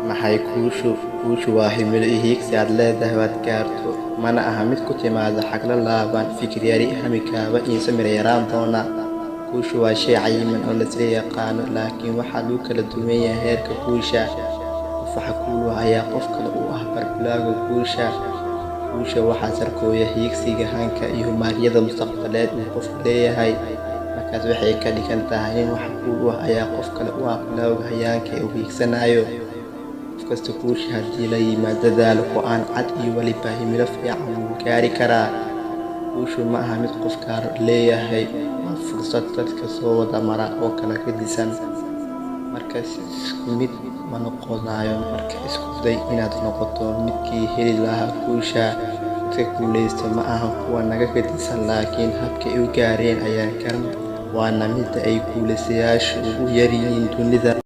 maxay kuushu waa himilo iyo hiigsi aad leedahay waad gaarto, mana aha mid ku timaada xagla laaban, fikir yari hamikaaba iinsa mira yaraan doona. Kuushu waa shay cayiman oo lasla yaqaano, laakiin waxaa lagu kala duwan yahay heerka guusha. Qof waxa kuul ah ayaa qof kale u ah barbilowga guusha. Guusha waxaa sarkooya hiigsiga, hanka iyo humaaryada mustaqbaleed uu qofku leeyahay. Markaas waxay ka dhigan tahay in wax kuul ah ayaa qof kale u ah bilowga hayaanka uu hiigsanayo. Qof kasta guusha haddii la yimaado dadaal, go'aan cad iyo weliba himilo fiican wuu gaari karaa. Guushu ma aha mid qof gaar leeyahay, waa fursad dadka soo wada mara oo kala gedisan. Markaas isku mid ma noqonayo. Marka isku day inaad noqoto midkii heli lahaa guusha. Dadka guuleysta ma aha kuwa naga gedisan, laakiin habka ay u gaareen ayaan garan, waana midda ay guuleystayaashu ugu yar yihiin dunida.